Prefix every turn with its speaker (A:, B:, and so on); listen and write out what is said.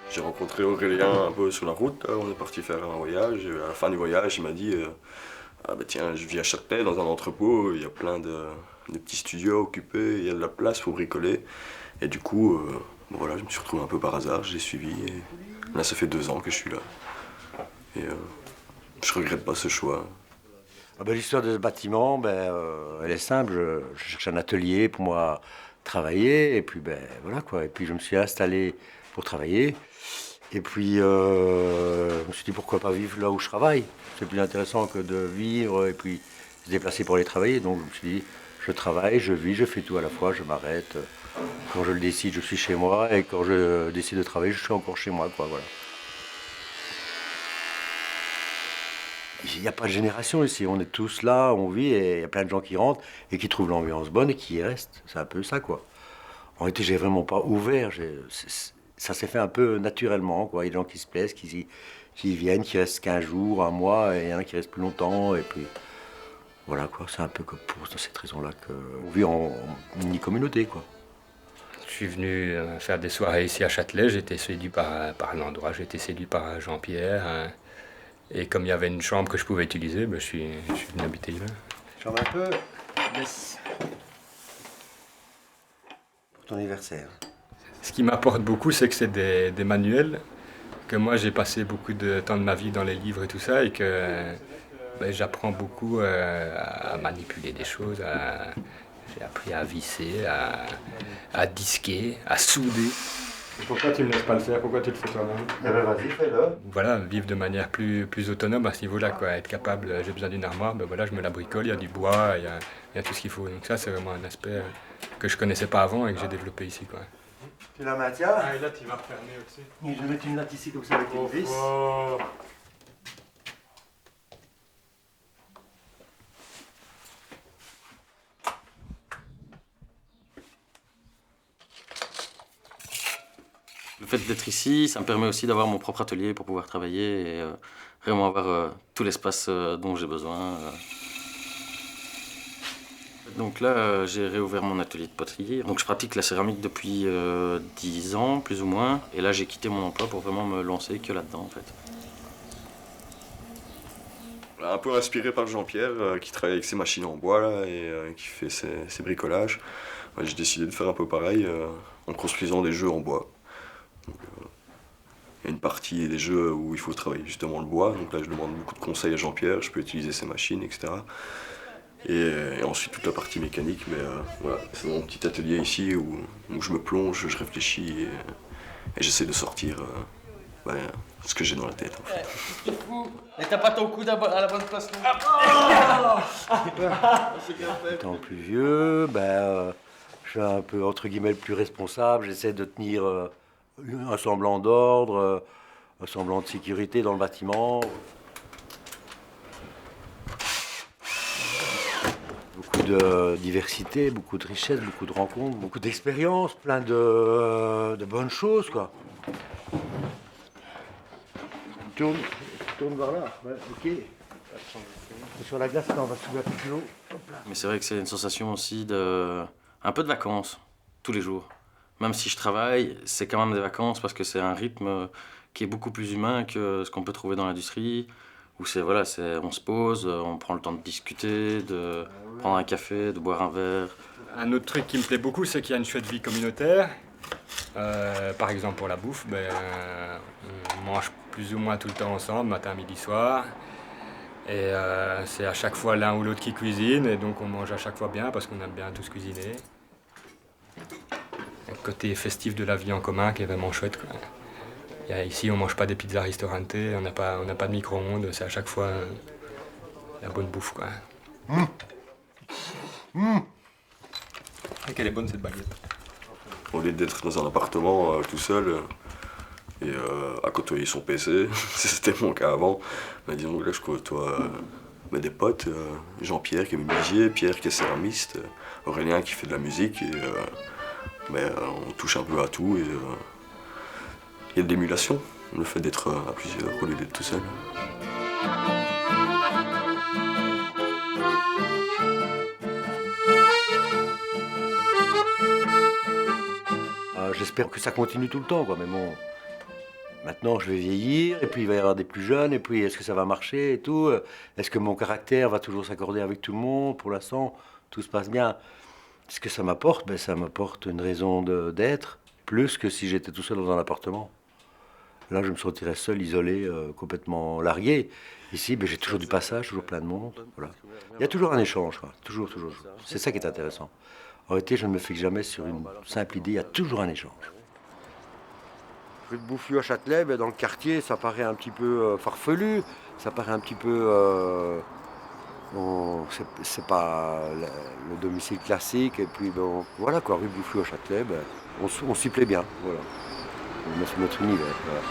A: J'ai rencontré Aurélien un peu sur la route, là, on est parti faire un voyage. Et à la fin du voyage, il m'a dit ah bah tiens, je vis à Châtelet dans un entrepôt, il y a plein de petits studios occupés, il y a de la place pour bricoler. Et du coup, bon, voilà, je me suis retrouvé un peu par hasard, je l'ai suivi. Et là, ça fait 2 ans que je suis là. Et je regrette pas ce choix.
B: Ah ben, l'histoire de ce bâtiment, elle est simple. Je cherche un atelier pour moi travailler. Et puis, voilà quoi. Et puis, je me suis installé pour travailler. Et puis, je me suis dit pourquoi pas vivre là où je travaille. C'est plus intéressant que de vivre et puis se déplacer pour aller travailler. Donc, je me suis dit, je travaille, je vis, je fais tout à la fois, je m'arrête. Quand je le décide, je suis chez moi. Et quand je décide de travailler, je suis encore chez moi, quoi. Voilà. Il n'y a pas de génération ici, on est tous là, on vit, et il y a plein de gens qui rentrent et qui trouvent l'ambiance bonne et qui y restent. C'est un peu ça, quoi. En réalité, j'ai vraiment pas ouvert, ça s'est fait un peu naturellement, quoi. Il y a des gens qui se plaisent, qui viennent, qui restent 15 jours, un mois, et il y en a qui restent plus longtemps, et puis voilà, quoi. C'est un peu comme pour cette raison-là qu'on vit en mini-communauté, quoi.
C: Je suis venu faire des soirées ici à Châtelet, j'ai été séduit par l'endroit, j'ai été séduit par Jean-Pierre. Et comme il y avait une chambre que je pouvais utiliser, je suis venu habiter là.
B: Chambre un peu. Yes. Pour ton anniversaire.
C: Ce qui m'apporte beaucoup, c'est que c'est des manuels, que moi j'ai passé beaucoup de temps de ma vie dans les livres et tout ça, et que j'apprends beaucoup à manipuler des choses, j'ai appris à visser, à disquer, à souder. Pourquoi tu me laisses pas le faire? Pourquoi tu le fais toi-même?
B: Eh ben vas-y, fais-le.
C: Voilà, vivre de manière plus autonome à ce niveau-là, quoi. Être capable, j'ai besoin d'une armoire, voilà, je me la bricole, il y a du bois, il y a tout ce qu'il faut. Donc ça, c'est vraiment un aspect que je connaissais pas avant et que j'ai développé ici, quoi.
B: Tu la maintiens?
C: Ah, et là, tu vas refermer aussi.
B: Et je vais mettre une latte ici comme ça avec une vis.
D: Le fait d'être ici, ça me permet aussi d'avoir mon propre atelier pour pouvoir travailler et vraiment avoir tout l'espace dont j'ai besoin. Donc là, j'ai réouvert mon atelier de poterie. Donc je pratique la céramique depuis 10 ans, plus ou moins. Et là, j'ai quitté mon emploi pour vraiment me lancer que là-dedans, en fait.
A: Un peu inspiré par Jean-Pierre, qui travaille avec ses machines en bois là, et qui fait ses bricolages. Ouais, j'ai décidé de faire un peu pareil en construisant des jeux en bois. Donc, il y a une partie des jeux où il faut travailler justement le bois. Donc là, je demande beaucoup de conseils à Jean-Pierre. Je peux utiliser ses machines, etc. Et ensuite toute la partie mécanique. Mais voilà, c'est mon petit atelier ici où je me plonge, je réfléchis et j'essaie de sortir ce que j'ai dans la tête. En fait.
E: Mais t'as pas ton coude à la bonne place non?
B: Étant plus vieux, je suis un peu entre guillemets le plus responsable. J'essaie de tenir un semblant d'ordre, un semblant de sécurité dans le bâtiment. Beaucoup de diversité, beaucoup de richesse, beaucoup de rencontres, beaucoup d'expériences, plein de bonnes choses, quoi. Tourne vers là, ouais, ok. Sur la glace, là, on va soulever un peu plus haut.
D: Mais c'est vrai que c'est une sensation aussi un peu de vacances, tous les jours. Même si je travaille, c'est quand même des vacances parce que c'est un rythme qui est beaucoup plus humain que ce qu'on peut trouver dans l'industrie, où on se pose, on prend le temps de discuter, de prendre un café, de boire un verre.
C: Un autre truc qui me plaît beaucoup, c'est qu'il y a une chouette vie communautaire. Par exemple, pour la bouffe, on mange plus ou moins tout le temps ensemble, matin, midi, soir. Et c'est à chaque fois l'un ou l'autre qui cuisine, et donc on mange à chaque fois bien parce qu'on aime bien tous cuisiner. Le côté festif de la vie en commun qui est vraiment chouette, quoi. Ici, on mange pas des pizzas restaurantées, on n'a pas de micro-ondes, c'est à chaque fois la bonne bouffe, quoi. Et qu'elle est bonne cette baguette.
A: Au lieu d'être dans un appartement tout seul et à côtoyer son PC, c'était mon cas avant. Mais disons que là, je côtoie des potes, Jean-Pierre qui est menuisier, Pierre qui est céramiste, Aurélien qui fait de la musique. Et on touche un peu à tout. Et il y a de l'émulation, le fait d'être à plusieurs au lieu d'être tout seul.
B: J'espère que ça continue tout le temps, quoi. Mais bon, Maintenant, je vais vieillir, et puis il va y avoir des plus jeunes, et puis est-ce que ça va marcher et tout? Est-ce que mon caractère va toujours s'accorder avec tout le monde? Pour l'instant, tout se passe bien. Ce que ça m'apporte, ben, ça m'apporte une raison d'être, plus que si j'étais tout seul dans un appartement. Là, je me sentirais seul, isolé, complètement largué. Ici, ben, j'ai toujours du passage, toujours plein de monde. Voilà. Il y a toujours un échange, quoi. Toujours, toujours. C'est ça qui est intéressant. En réalité, je ne me fixe jamais sur une simple idée, il y a toujours un échange. Rue de Bouffiou à Châtelet, ben, dans le quartier, ça paraît un petit peu farfelu, ça paraît un petit peu... c'est pas le domicile classique, et puis bon, voilà quoi, rue de Bouffiou à Châtelet, ben, on s'y plaît bien, voilà. C'est notre univers. Voilà.